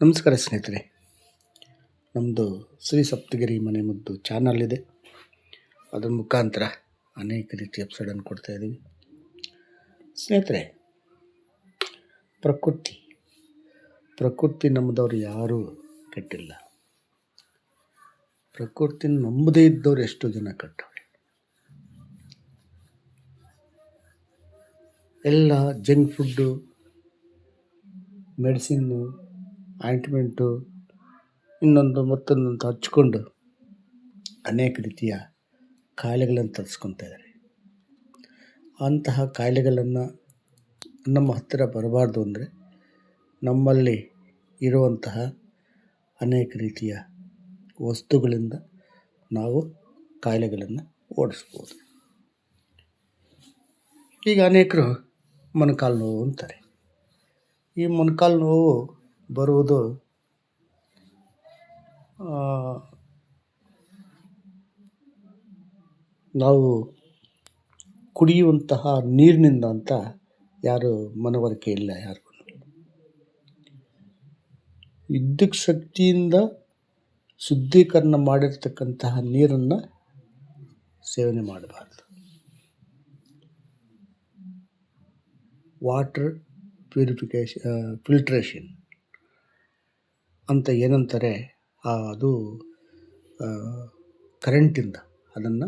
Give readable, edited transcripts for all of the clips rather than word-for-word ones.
ನಮಸ್ಕಾರ ಸ್ನೇಹಿತರೆ, ನಮ್ಮದು ಶ್ರೀ ಸಪ್ತಗಿರಿ ಮನೆ ಮುದ್ದು ಚಾನಲ್ ಇದೆ. ಅದರ ಮುಖಾಂತರ ಅನೇಕ ರೀತಿಯ ಎಪಿಸೋಡನ್ನು ಕೊಡ್ತಾಯಿದ್ದೀವಿ. ಸ್ನೇಹಿತರೆ, ಪ್ರಕೃತಿ ನಮ್ಮದವ್ರು ಯಾರೂ ಕೆಟ್ಟಿಲ್ಲ. ಪ್ರಕೃತಿ ನಂಬದೇ ಇದ್ದವ್ರು ಎಷ್ಟೋ ಜನ ಕೆಟ್ಟವ್ರೆ. ಎಲ್ಲ ಜಂಕ್ ಫುಡ್ಡು, ಮೆಡಿಸಿನ್ನು, ಆಯಿಂಟ್ಮೆಂಟು, ಇನ್ನೊಂದು ಮತ್ತೊಂದಂತ ಹಚ್ಕೊಂಡು ಅನೇಕ ರೀತಿಯ ಕಾಯಿಲೆಗಳನ್ನು ತರಿಸ್ಕೊತಾ ಇದ್ದಾರೆ. ಅಂತಹ ಕಾಯಿಲೆಗಳನ್ನು ನಮ್ಮ ಹತ್ತಿರ ಬರಬಾರ್ದು ಅಂದರೆ ನಮ್ಮಲ್ಲಿ ಇರುವಂತಹ ಅನೇಕ ರೀತಿಯ ವಸ್ತುಗಳಿಂದ ನಾವು ಕಾಯಿಲೆಗಳನ್ನು ಓಡಿಸ್ಬೋದು. ಈಗ ಅನೇಕರು ಮೊಣಕಾಲು ನೋವು ಅಂತಾರೆ. ಈ ಮೊಣಕಾಲು ನೋವು ಬರುವುದು ನಾವು ಕುಡಿಯುವಂತಹ ನೀರಿನಿಂದ ಅಂತ ಯಾರು ಮನವರಿಕೆ ಇಲ್ಲ ಯಾರಿಗೂ. ವಿದ್ಯುತ್ ಶಕ್ತಿಯಿಂದ ಶುದ್ಧೀಕರಣ ಮಾಡಿರ್ತಕ್ಕಂತಹ ನೀರನ್ನು ಸೇವನೆ ಮಾಡಬಾರ್ದು. ವಾಟರ್ ಫಿಲ್ಟ್ರೇಷನ್ ಅಂತ ಏನಂತಾರೆ, ಅದು ಕರೆಂಟಿಂದ ಅದನ್ನು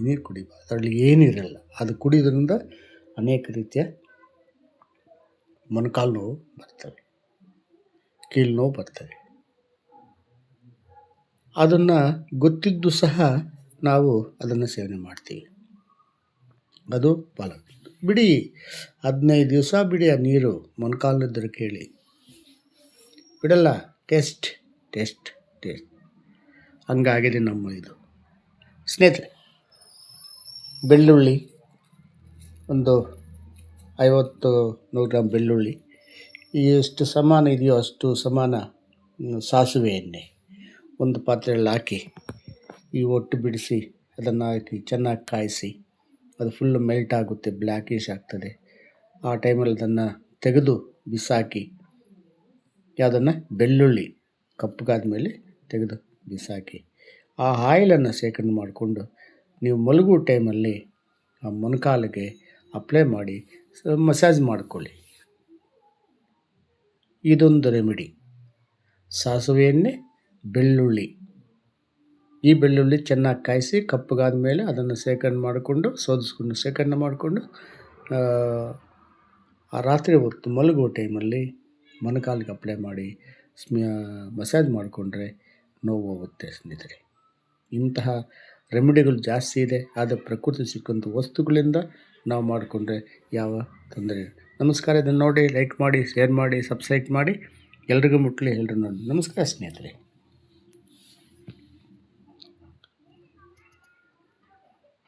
ನೀರು ಕುಡಿಬಾರ್ದು. ಅದರಲ್ಲಿ ಏನಿರಲ್ಲ. ಅದು ಕುಡಿಯೋದ್ರಿಂದ ಅನೇಕ ರೀತಿಯ ಮೊಣಕಾಲು ನೋವು ಬರ್ತವೆ, ಕೀಲು ನೋವು ಬರ್ತವೆ. ಅದನ್ನು ಗೊತ್ತಿದ್ದು ಸಹ ನಾವು ಅದನ್ನು ಸೇವನೆ ಮಾಡ್ತೀವಿ. ಅದು ಫಲ ಬಿಡಿ. 15 ದಿವಸ ಬಿಡಿ ಆ ನೀರು ಮೊಣಕಾಲಿದ್ರೆ ಕೇಳಿ ಬಿಡಲ್ಲ. ಟೇಸ್ಟ್ ಹಂಗಾಗಿದೆ ನಮ್ಮ ಇದು. ಸ್ನೇಹಿತರೆ, ಬೆಳ್ಳುಳ್ಳಿ ಒಂದು 50-100 ಗ್ರಾಮ್ ಬೆಳ್ಳುಳ್ಳಿ, ಎಷ್ಟು ಸಮಾನ ಇದೆಯೋ ಅಷ್ಟು ಸಮಾನ ಸಾಸಿವೆ ಎಣ್ಣೆ ಒಂದು ಪಾತ್ರೆಯಲ್ಲಿ ಹಾಕಿ ಈ ಒಟ್ಟು ಬಿಡಿಸಿ ಅದನ್ನು ಹಾಕಿ ಚೆನ್ನಾಗಿ ಕಾಯಿಸಿ ಅದು ಫುಲ್ಲು ಮೆಲ್ಟ್ ಆಗುತ್ತೆ, ಬ್ಲ್ಯಾಕಿಶ್ ಆಗ್ತದೆ. ಆ ಟೈಮಲ್ಲಿ ಅದನ್ನು ತೆಗೆದು ಬಿಸಾಕಿ, ಯಾವುದನ್ನು ಬೆಳ್ಳುಳ್ಳಿ ಕಪ್ಪಗಾದ ಮೇಲೆ ತೆಗೆದು ಬಿಸಾಕಿ ಆ ಆಯಿಲನ್ನು ಶೇಖರಣೆ ಮಾಡಿಕೊಂಡು ನೀವು ಮಲಗುವ ಟೈಮಲ್ಲಿ ಆ ಮೊಣಕಾಲಿಗೆ ಅಪ್ಲೈ ಮಾಡಿ ಮಸಾಜ್ ಮಾಡಿಕೊಳ್ಳಿ. ಇದೊಂದು ರೆಮಿಡಿ. ಸಾಸಿವೆ ಎಣ್ಣೆ, ಬೆಳ್ಳುಳ್ಳಿ. ಈ ಬೆಳ್ಳುಳ್ಳಿ ಚೆನ್ನಾಗಿ ಕಾಯಿಸಿ ಕಪ್ಪಗಾದ ಮೇಲೆ ಅದನ್ನು ಶೇಖರಣೆ ಮಾಡಿಕೊಂಡು ಆ ರಾತ್ರಿ ಹೊತ್ತು ಮಲಗುವ ಟೈಮಲ್ಲಿ ಮೊಣಕಾಲಿಗೆ ಅಪ್ಲೈ ಮಾಡಿ ಮಸಾಜ್ ಮಾಡಿಕೊಂಡ್ರೆ ನೋವು ಹೋಗುತ್ತೆ. ಸ್ನೇಹಿತರೆ, ಇಂತಹ ರೆಮಿಡಿಗಳು ಜಾಸ್ತಿ ಇದೆ. ಆದರೆ ಪ್ರಕೃತಿ ಸಿಕ್ಕಂಥ ವಸ್ತುಗಳಿಂದ ನಾವು ಮಾಡಿಕೊಂಡ್ರೆ ಯಾವ ತೊಂದರೆ ಇಲ್ಲ. ನಮಸ್ಕಾರ. ಇದನ್ನು ನೋಡಿ ಲೈಕ್ ಮಾಡಿ, ಶೇರ್ ಮಾಡಿ, ಸಬ್ಸ್ಕ್ರೈಬ್ ಮಾಡಿ. ಎಲ್ರಿಗೂ ಮುಟ್ಟಲಿ, ಎಲ್ಲರೂ ನೋಡಿ. ನಮಸ್ಕಾರ ಸ್ನೇಹಿತರೆ.